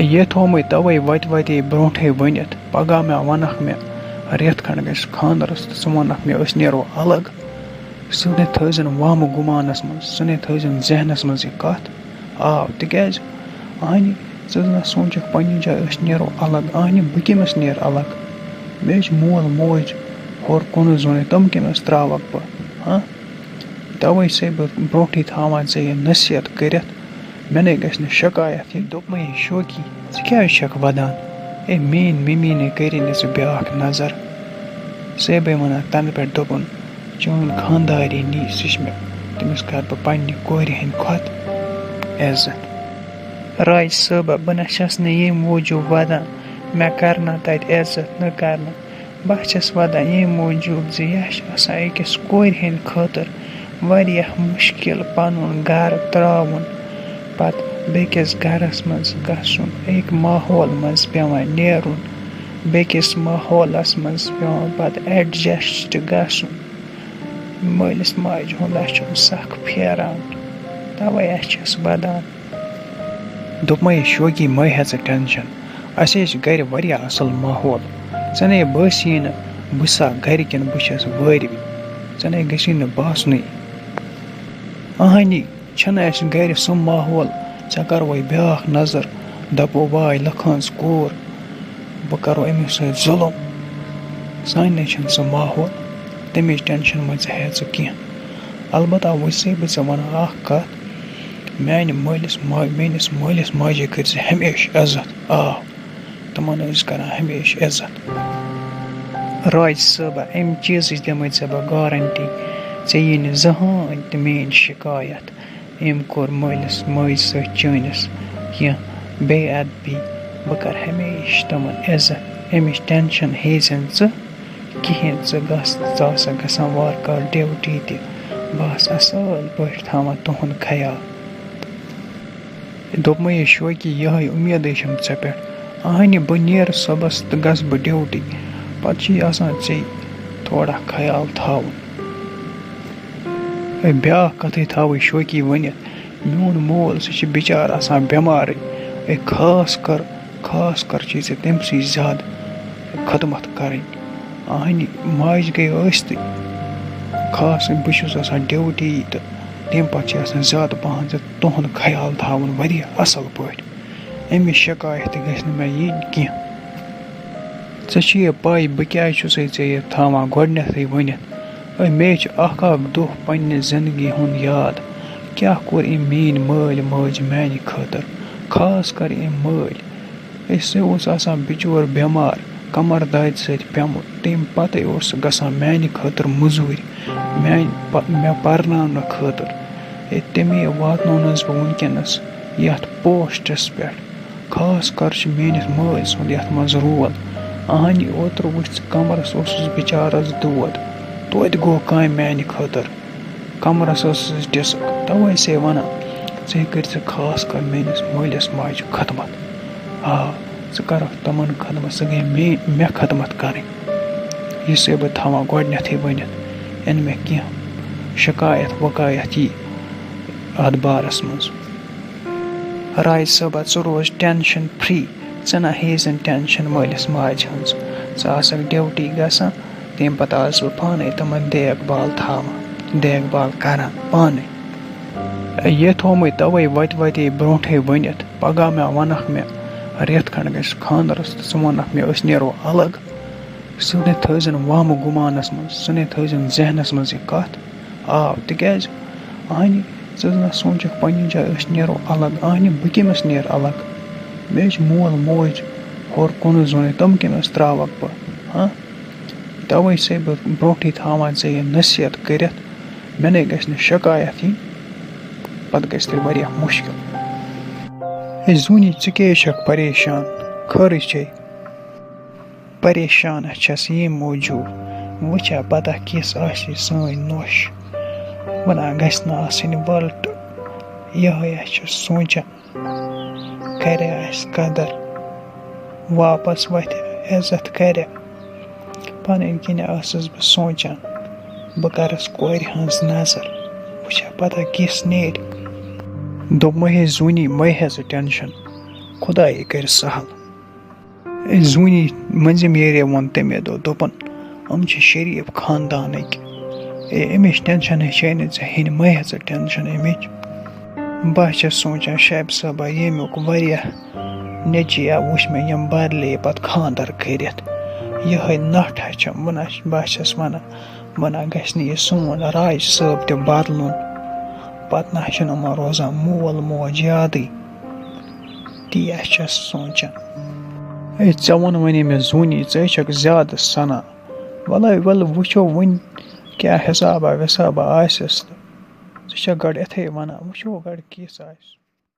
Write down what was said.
یہِ تھومٕے تَوَے وَتہِ برونٛٹھٕے ؤنِتھ پگاہ مےٚ وَنَکھ مےٚ رٮ۪تھ کھنٛڈ گژھِ خانٛدرَس تہٕ ژٕ وَنَکھ مےٚ أسۍ نیرو الگ سُہ نَے تھٲیزَن وَہمہٕ گُمانَس منٛز سُہ نَے تھٲیزَن ذہنَس منٛز یہِ کَتھ تِکیٛازِ اَہنہِ ژٕ زَن سونٛچَکھ پنٛنہِ جایہِ أسۍ نیرو الگ اَہنہِ بہٕ کٔمِس نیرٕ الگ مےٚ چھِ مول موج ہورٕ کُنُے زوٚنُے تِم کٔمِس ترٛاوَکھ بہٕ تَوَے چھِسَے بہٕ برونٛٹھٕے تھاوان ژےٚ یہِ نصیحت کٔرِتھ مےٚ نَے گژھِ نہٕ شکایت یہِ دوٚپمَے یہِ شوقی ژٕ کیٛازِ چھَکھ وَدان میٛٲنۍ مِمی نَے کٔری نہٕ ژٕ بیٛاکھ نظر سیبے وَنان تَنہٕ پٮ۪ٹھ دوٚپُن چٲنۍ خانٛداری نی سُہ چھِ مےٚ تٔمِس کَرٕ بہٕ پنٛنہِ کورِ ہٕنٛدۍ کھۄتہٕ عزت راج صٲبہ بہٕ نہ چھَس نہٕ ییٚمہِ موٗجوٗب وَدان مےٚ کَرنا تَتہِ عزت نہٕ کَرنہٕ بہٕ چھَس وَدان ییٚمہِ موٗجوٗب زِ یہِ چھِ آسان أکِس کورِ ہٕنٛدۍ خٲطرٕ واریاہ مُشکِل پَنُن گَرٕ ترٛاوُن پَتہٕ بیٚکِس گَرَس منٛز گژھُن أکۍ ماحول منٛز پٮ۪وان نیرُن بیٚکِس ماحولَس منٛز پٮ۪وان پَتہٕ اٮ۪ڈجَسٹ گژھُن مٲلِس ماجہِ ہُنٛد چھُم سَکھ پھیران تَوَے چھَس وَدان دوٚپمَے یہِ شوقی مَے ہےٚ ژٕ ٹٮ۪نشَن اَسے چھِ گَرِ واریاہ اَصٕل ماحول ژےٚ نَے بٲسی نہٕ بہٕ سا گَرِ کِنہٕ بہٕ چھَس وٲروِ ژےٚ نَے گژھی نہٕ باسنُے اَہنی چھَنہٕ اَسہِ گَرِ سُہ ماحول ژےٚ کَروے بیٛاکھ نظر دَپو واے لکھٲنٛز کوٗر بہٕ کَرو أمِس سۭتۍ ظُلُم سانہِ نَے چھِنہٕ سُہ ماحول تَمِچ ٹٮ۪نشَن مہ ژٕ ہے ژٕ کینٛہہ البتہ وٕچھسَے بہٕ ژےٚ وَنان اَکھ کَتھ میٛانہِ میٛٲنِس مٲلِس ماجے کٔرۍ زِ ہمیشہِ عزت تِمَن ٲسۍ کَران ہمیشہِ عزت راج صٲبہ اَمہِ چیٖزٕچ دِمَے ژےٚ بہٕ گارَنٹی ژےٚ یی نہٕ زٕہٕنۍ تہِ میٛٲنۍ شِکایت أمۍ کوٚر مٲلِس ماجہِ سۭتۍ چٲنِس کینٛہہ بے اَدبی بہٕ کَرٕ ہمیشہِ تِمَن عزت اَمِچ ٹٮ۪نشَن ہیزٮ۪ن ژٕ کِہیٖنۍ ژٕ آسَکھ گژھان وارٕ کارٕ ڈِوٹی تہِ بہٕ آسہٕ اَصٕل پٲٹھۍ تھاوان تُہُنٛد خیال دوٚپمَے یہِ شوقی یِہوٚے اُمیدٕے چھَم ژےٚ پٮ۪ٹھ اَہنہِ بہٕ نیرٕ صُبحس تہٕ گژھٕ بہٕ ڈِوٹی پَتہٕ چھُے آسان ژےٚ تھوڑا خیال تھاوُن بیٛاکھ کَتھٕے تھاوٕے شوقی ؤنِتھ میون مول سُہ چھِ بِچار آسان بٮ۪مارٕے خاص کر چھِ ژےٚ تٔمۍسٕے زیادٕ خدمت کَرٕنۍ اَہنہِ ماجہِ گٔے ٲسۍتٕے خاص بہٕ چھُس آسان ڈِوٹی تہٕ تمہِ پَتہٕ چھِ آسان زیادٕ پَہَن تُہُنٛد خیال تھاوُن واریاہ اَصٕل پٲٹھۍ اَمِچ شکایت تہِ گژھِ نہٕ مےٚ یِنۍ کینٛہہ ژےٚ چھِ یہِ پَے بہٕ کیٛازِ چھُسَے ژےٚ یہِ تھاوان گۄڈنٮ۪تھٕے ؤنِتھ مےٚ چھِ اَکھ دۄہ پنٛنہِ زِندگی ہُنٛد یاد کیٛاہ کوٚر أمۍ میٛٲنۍ مٲلۍ ماجہِ میٛانہِ خٲطرٕ خاص کر أمۍ مٲلۍ سُہ اوس آسان بِچور بٮ۪مار کَمر دادِ سۭتۍ پیوٚمُت تمہِ پَتَے اوس سُہ گژھان میٛانہِ خٲطرٕ مٔزوٗرۍ مےٚ پَرناونہٕ خٲطرٕ تَمے واتنونَس بہٕ وٕنکٮ۪نَس یَتھ پوسٹَس پٮ۪ٹھ خاص کر چھُ میٛٲنِس مٲلۍ سُنٛد یَتھ منٛز رول اَہنہِ اوترٕ وٕچھ ژٕ کَمرَس اوسُس بِچارَس دود توتہِ گوٚو کامہِ میٛانہِ خٲطرٕ کَمرَس ٲسٕس ڈِسک تَوَے چھِسَے وَنان ژٕ کٔرۍ ژٕ خاص کر میٛٲنِس مٲلِس ماجہِ خدمت ژٕ کَرَکھ تِمَن خدمت ژٕ گٔے مےٚ خدمت کَرٕنۍ یہِ چھِسَے بہٕ تھاوان گۄڈنٮ۪تھٕے ؤنِتھ یِنہٕ مےٚ کینٛہہ شکایت وکایت یی اَتھ بارَس منٛز راج صٲبہ ژٕ روز ٹٮ۪نشَن فِرٛی ژٕ نہ ہیزَن ٹٮ۪نشَن مٲلِس ماجہِ ہٕنٛز ژٕ آسَکھ ڈِوٹی گژھان تمہِ پَتہٕ آسہٕ بہٕ پانَے تِمَن دیکھ بال تھاوان دیکھ بال کَران پانَے یہِ تھومٕے تَوَے وَتہِ برونٛٹھٕے ؤنِتھ پگاہ مےٚ وَنَکھ مےٚ رٮ۪تھ کھنٛڈ گژھِ خانٛدرَس تہٕ ژٕ وَنَکھ مےٚ أسۍ نیرو الگ سُہ نَے تھٲیزَن وَہمہٕ گُمانَس منٛز سُہ نَے تھٲیزَن ذہنَس منٛز یہِ کَتھ تِکیٛازِ اَہنہِ ژٕ زَن سونٛچَکھ پنٛنہِ جایہِ أسۍ نیرو الگ اَہنہِ بہٕ کٔمِس نیرٕ الگ مےٚ چھِ مول موج ہورٕ کُنُے زوٚنُے تِم کٔمِس ترٛاوَکھ بہٕ تَوَے چھِسَے بہٕ برونٛٹھٕے تھاوان ژےٚ یہِ نصیحت کٔرِتھ مےٚ نَے گژھِ نہٕ شکایت یِنۍ پَتہٕ گژھِ تیٚلہِ واریاہ مُشکِل زوٗنی ژٕ کیٛازِ چھَکھ پریشان خٲرٕے چھے پریشان چھَس ییٚمہِ موٗجوٗب وٕچھا پَتہ کِژھ آسہِ سٲنۍ نوش وَنان گژھِ نہٕ آسٕنۍ وَلٹہٕ یِہوٚے چھُ سونٛچان کَرِ اَسہِ قدر واپَس وَتھِ عزت کَرِ پَنٕنۍ کِنۍ ٲسٕس بہٕ سونٛچان بہٕ کَرَس کورِ ہٕنٛز نظر وٕچھا پَتہ کِژھ نیرِ دوٚپمَے ہے زوٗنی مَے ہے ژٕ ٹٮ۪نشَن خۄدایے کَرِ سہل. زوٗنی مٔنٛزِم ایریا ووٚن تَمے دۄہ دوٚپُن یِم چھِ شریٖف خاندانٕکۍ. اَمِچ ٹٮ۪نشَنٕے چھے نہٕ ژےٚ ہیٚنۍ مَہ ہےٚ ژٕ ٹٮ۪نشَن اَمِچ. بہٕ چھَس سونٛچان شابہِ صٲبا ییٚمیُک واریاہ نیٚچِیا وٕچھ مےٚ یِم بَدلے پَتہٕ خانٛدَر کٔرِتھ. یِہوٚے نَٹھا چھَم بہٕ چھَس وَنان گژھِ نہٕ یہِ سون راج صٲب تہِ بَدلُن. پَتہٕ نہ چھُنہٕ یِمَن روزان مول موج یادٕے. تی چھَس سونٛچان. ژےٚ ووٚن وَنے مےٚ زوٗنی ژٕ چھَکھ زیادٕ سَنان. وَلہٕ وٕچھو وٕنۍ کیٛاہ حِسابا وِسابا آسٮ۪س تہٕ ژٕ چھَکھ گۄڈٕ یِتھَے وَنان وٕچھو گۄڈٕ کِژھ آسہِ.